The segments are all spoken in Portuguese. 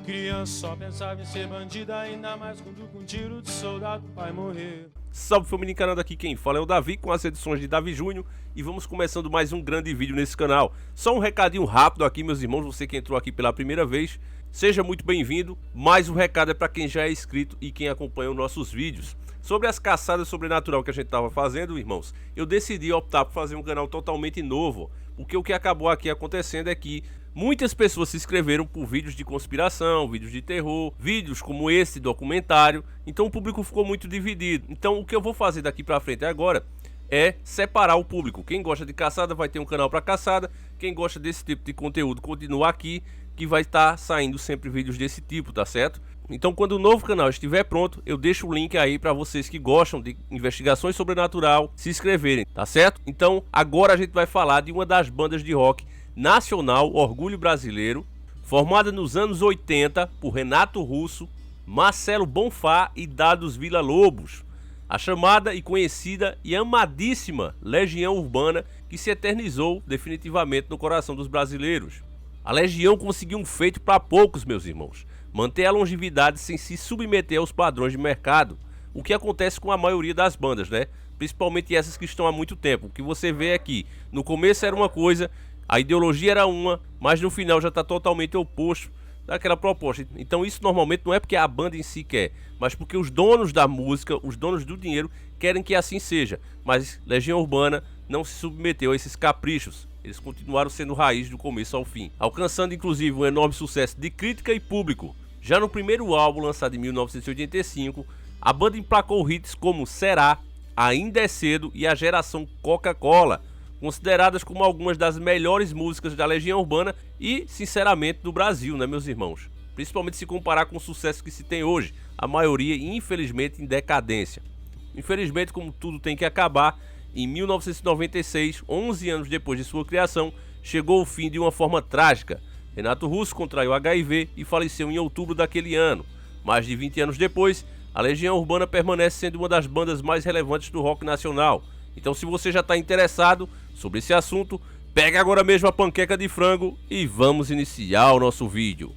Criança só pensava em ser bandida, ainda mais quando com tiro de soldado o pai morrer. Salve família, encarando aqui quem fala é o Davi com as edições de Davi Júnior e vamos começando mais um grande vídeo nesse canal. Só um recadinho rápido aqui, meus irmãos, você que entrou aqui pela primeira vez, seja muito bem-vindo, mas o recado é para quem já é inscrito e quem acompanha os nossos vídeos. Sobre as caçadas sobrenatural que a gente estava fazendo, irmãos, eu decidi optar por fazer um canal totalmente novo, porque o que acabou aqui acontecendo é que muitas pessoas se inscreveram por vídeos de conspiração, vídeos de terror, vídeos como esse documentário, então o público ficou muito dividido. Então o que eu vou fazer daqui pra frente agora é separar o público. Quem gosta de caçada vai ter um canal para caçada, quem gosta desse tipo de conteúdo continua aqui, que vai estar saindo sempre vídeos desse tipo, tá certo? Então quando o novo canal estiver pronto, eu deixo o link aí para vocês que gostam de investigações sobrenatural se inscreverem, tá certo? Então agora a gente vai falar de uma das bandas de rock nacional, orgulho brasileiro, formada nos anos 80 por Renato Russo, Marcelo Bonfá e Dados Villa-Lobos, a chamada e conhecida e amadíssima Legião Urbana, que se eternizou definitivamente no coração dos brasileiros. A Legião conseguiu um feito para poucos, meus irmãos: manter a longevidade sem se submeter aos padrões de mercado, o que acontece com a maioria das bandas, né? Principalmente essas que estão há muito tempo. O que você vê aqui, no começo era uma coisa, a ideologia era uma, mas no final já está totalmente oposto daquela proposta. Então isso normalmente não é porque a banda em si quer, mas porque os donos da música, os donos do dinheiro, querem que assim seja. Mas Legião Urbana não se submeteu a esses caprichos. Eles continuaram sendo raiz do começo ao fim, alcançando inclusive um enorme sucesso de crítica e público. Já no primeiro álbum, lançado em 1985, a banda emplacou hits como Será, Ainda é Cedo e A Geração Coca-Cola, consideradas como algumas das melhores músicas da Legião Urbana e, sinceramente, do Brasil, né, meus irmãos? Principalmente se comparar com o sucesso que se tem hoje, a maioria, infelizmente, em decadência. Infelizmente, como tudo tem que acabar, em 1996, 11 anos depois de sua criação, chegou o fim de uma forma trágica. Renato Russo contraiu HIV e faleceu em outubro daquele ano. Mais de 20 anos depois, a Legião Urbana permanece sendo uma das bandas mais relevantes do rock nacional. Então, se você já está interessado sobre esse assunto, pega agora mesmo a panqueca de frango e vamos iniciar o nosso vídeo.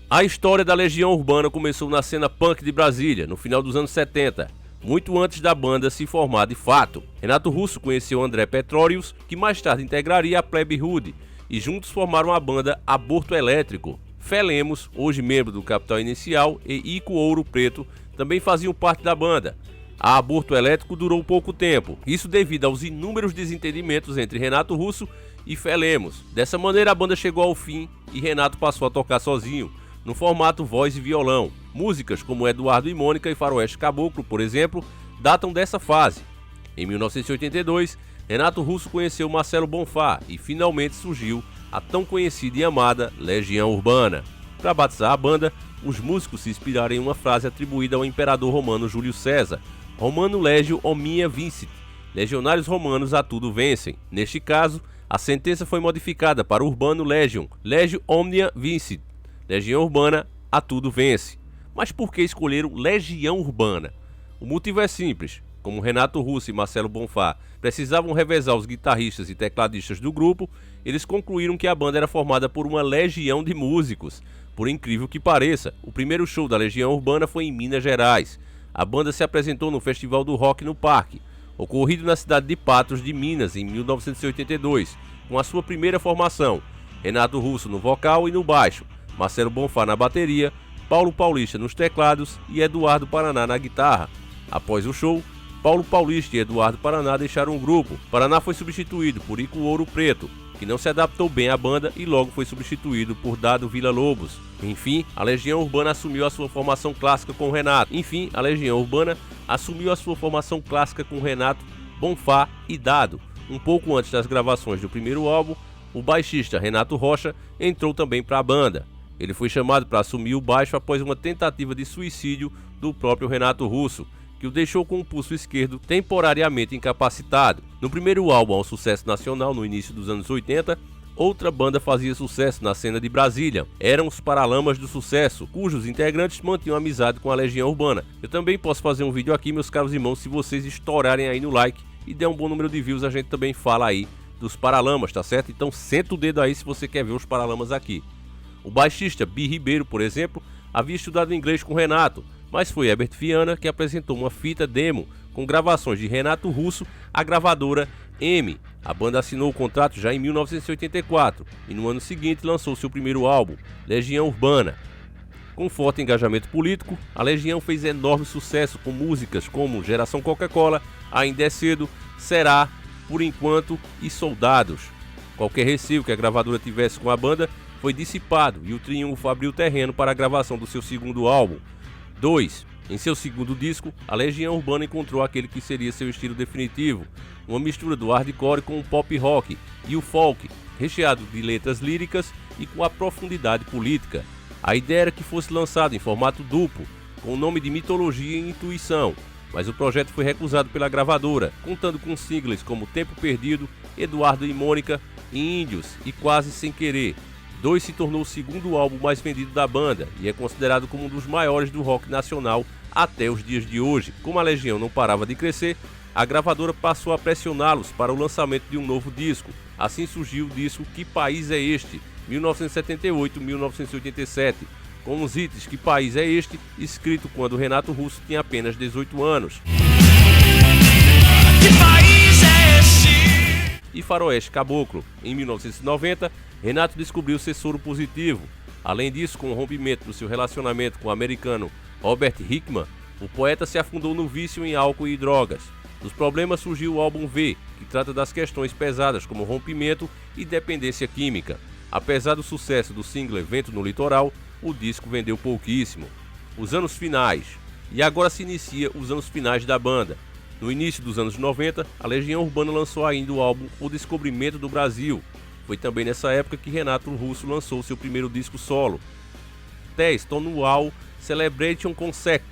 A história da Legião Urbana começou na cena punk de Brasília, no final dos anos 70, muito antes da banda se formar de fato. Renato Russo conheceu André Petrolius, que mais tarde integraria a Plebe Rude, e juntos formaram a banda Aborto Elétrico. Fé Lemos, hoje membro do Capital Inicial, e Ico Ouro Preto também faziam parte da banda. A Aborto Elétrico durou pouco tempo, isso devido aos inúmeros desentendimentos entre Renato Russo e Fé Lemos. Dessa maneira a banda chegou ao fim e Renato passou a tocar sozinho, no formato voz e violão. Músicas como Eduardo e Mônica e Faroeste Caboclo, por exemplo, datam dessa fase. Em 1982, Renato Russo conheceu Marcelo Bonfá e finalmente surgiu a tão conhecida e amada Legião Urbana. Para batizar a banda, os músicos se inspiraram em uma frase atribuída ao imperador romano Júlio César: Romano Legio omnia vincit, legionários romanos a tudo vencem. Neste caso, a sentença foi modificada para Urbano Legium, Legio omnia vincit, Legião Urbana a tudo vence. Mas por que escolheram Legião Urbana? O motivo é simples. Como Renato Russo e Marcelo Bonfá precisavam revezar os guitarristas e tecladistas do grupo, eles concluíram que a banda era formada por uma legião de músicos. Por incrível que pareça, o primeiro show da Legião Urbana foi em Minas Gerais. A banda se apresentou no Festival do Rock no Parque, ocorrido na cidade de Patos de Minas em 1982, com a sua primeira formação: Renato Russo no vocal e no baixo, Marcelo Bonfá na bateria, Paulo Paulista nos teclados e Eduardo Paraná na guitarra. Após o show, Paulo Paulista e Eduardo Paraná deixaram o grupo. Paraná foi substituído por Ico Ouro Preto, que não se adaptou bem à banda e logo foi substituído por Dado Villa-Lobos. Enfim, a Legião Urbana assumiu a sua formação clássica com Renato, Bonfá e Dado. Um pouco antes das gravações do primeiro álbum, o baixista Renato Rocha entrou também para a banda. Ele foi chamado para assumir o baixo após uma tentativa de suicídio do próprio Renato Russo, que o deixou com o pulso esquerdo temporariamente incapacitado. No primeiro álbum ao sucesso nacional, no início dos anos 80, outra banda fazia sucesso na cena de Brasília. Eram os Paralamas do Sucesso, cujos integrantes mantinham amizade com a Legião Urbana. Eu também posso fazer um vídeo aqui, meus caros irmãos, se vocês estourarem aí no like e der um bom número de views, a gente também fala aí dos Paralamas, tá certo? Então senta o dedo aí se você quer ver os Paralamas aqui. O baixista Bi Ribeiro, por exemplo, havia estudado inglês com Renato, mas foi Herbert Viana que apresentou uma fita demo com gravações de Renato Russo à gravadora M. A banda assinou o contrato já em 1984 e no ano seguinte lançou seu primeiro álbum, Legião Urbana. Com forte engajamento político, a Legião fez enorme sucesso com músicas como Geração Coca-Cola, Ainda é Cedo, Será, Por Enquanto e Soldados. Qualquer receio que a gravadora tivesse com a banda foi dissipado e o triunfo abriu terreno para a gravação do seu segundo álbum. 2. Em seu segundo disco, a Legião Urbana encontrou aquele que seria seu estilo definitivo, uma mistura do hardcore com o pop rock e o folk, recheado de letras líricas e com a profundidade política. A ideia era que fosse lançado em formato duplo, com o nome de Mitologia e Intuição, mas o projeto foi recusado pela gravadora, contando com singles como Tempo Perdido, Eduardo e Mônica, Índios e Quase Sem Querer. 2 se tornou o segundo álbum mais vendido da banda e é considerado como um dos maiores do rock nacional até os dias de hoje. Como a Legião não parava de crescer, a gravadora passou a pressioná-los para o lançamento de um novo disco. Assim surgiu o disco Que País é Este?, 1978-1987, com os hits Que País é Este?, escrito quando Renato Russo tinha apenas 18 anos. Que país é este? E Faroeste Caboclo. Em 1990, Renato descobriu ser soro positivo. Além disso, com o rompimento do seu relacionamento com o americano Robert Hickman, o poeta se afundou no vício em álcool e drogas. Dos problemas surgiu o álbum V, que trata das questões pesadas como rompimento e dependência química. Apesar do sucesso do single Vento no Litoral, o disco vendeu pouquíssimo. Os anos finais. E agora se inicia os anos finais da banda. No início dos anos 90, a Legião Urbana lançou ainda o álbum O Descobrimento do Brasil. Foi também nessa época que Renato Russo lançou seu primeiro disco solo, Test Annual Celebration Concert,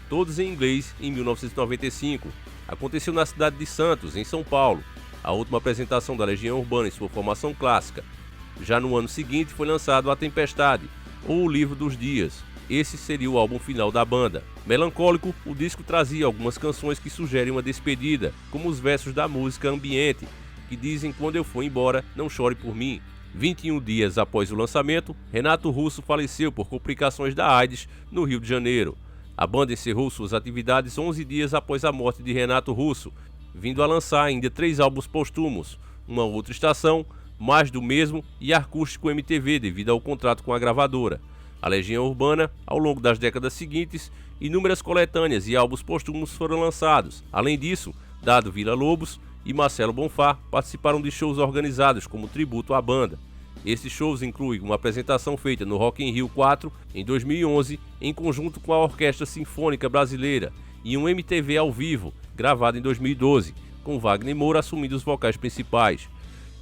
todos em inglês, em 1995. Aconteceu na cidade de Santos, em São Paulo, a última apresentação da Legião Urbana em sua formação clássica. Já no ano seguinte foi lançado A Tempestade, ou O Livro dos Dias. Esse seria o álbum final da banda. Melancólico, o disco trazia algumas canções que sugerem uma despedida, como os versos da música Ambiente, que dizem Quando eu for embora, não chore por mim. 21 dias após o lançamento, Renato Russo faleceu por complicações da AIDS no Rio de Janeiro. A banda encerrou suas atividades 11 dias após a morte de Renato Russo, vindo a lançar ainda 3 álbuns póstumos, Uma Outra Estação, Mais do Mesmo e Acústico MTV, devido ao contrato com a gravadora. A Legião Urbana, ao longo das décadas seguintes, inúmeras coletâneas e álbuns póstumos foram lançados. Além disso, Dado Villa-Lobos e Marcelo Bonfá participaram de shows organizados como tributo à banda. Esses shows incluem uma apresentação feita no Rock in Rio 4 em 2011, em conjunto com a Orquestra Sinfônica Brasileira, e um MTV ao vivo, gravado em 2012, com Wagner Moura assumindo os vocais principais.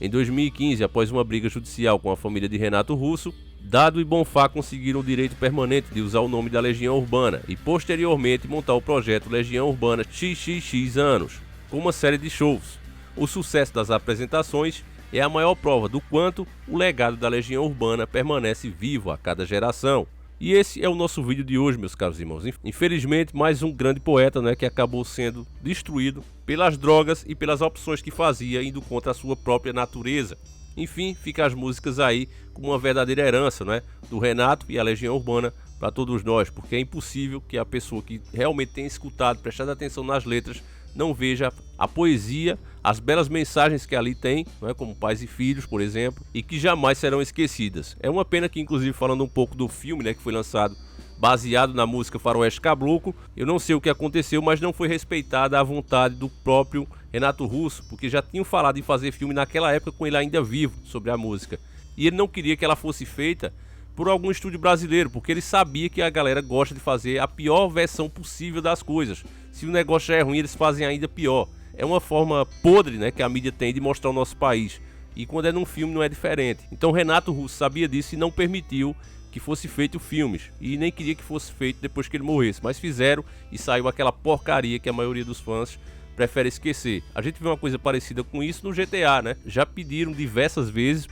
Em 2015, após uma briga judicial com a família de Renato Russo, Dado e Bonfá conseguiram o direito permanente de usar o nome da Legião Urbana e posteriormente montar o projeto Legião Urbana XXX anos, com uma série de shows. O sucesso das apresentações é a maior prova do quanto o legado da Legião Urbana permanece vivo a cada geração. E esse é o nosso vídeo de hoje, meus caros irmãos. Infelizmente, mais um grande poeta, que acabou sendo destruído pelas drogas e pelas opções que fazia, indo contra a sua própria natureza. Enfim, fica as músicas aí como uma verdadeira herança, do Renato e a Legião Urbana para todos nós, porque é impossível que a pessoa que realmente tenha escutado, prestado atenção nas letras, não veja a poesia, as belas mensagens que ali tem, como Pais e Filhos, por exemplo, e que jamais serão esquecidas. É uma pena que, inclusive, falando um pouco do filme, que foi lançado baseado na música Faroeste Caboclo, eu não sei o que aconteceu, mas não foi respeitada a vontade do próprio Renato Russo, porque já tinham falado em fazer filme naquela época com ele ainda vivo sobre a música. E ele não queria que ela fosse feita por algum estúdio brasileiro, porque ele sabia que a galera gosta de fazer a pior versão possível das coisas. Se o negócio já é ruim, eles fazem ainda pior. É uma forma podre, que a mídia tem de mostrar o nosso país. E quando é num filme não é diferente. Então Renato Russo sabia disso e não permitiu que fosse feito filmes. E nem queria que fosse feito depois que ele morresse. Mas fizeram e saiu aquela porcaria que a maioria dos fãs prefere esquecer. A gente vê uma coisa parecida com isso no GTA, Já pediram diversas vezes,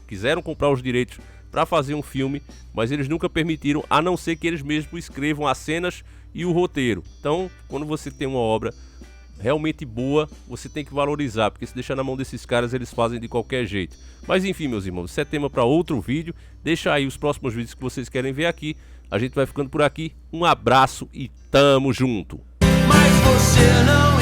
quiseram comprar os direitos para fazer um filme, mas eles nunca permitiram, a não ser que eles mesmos escrevam as cenas e o roteiro. Então, quando você tem uma obra realmente boa, você tem que valorizar, porque se deixar na mão desses caras, eles fazem de qualquer jeito. Mas enfim, meus irmãos, isso é tema para outro vídeo. Deixa aí os próximos vídeos que vocês querem ver aqui. A gente vai ficando por aqui. Um abraço e tamo junto. Mas você não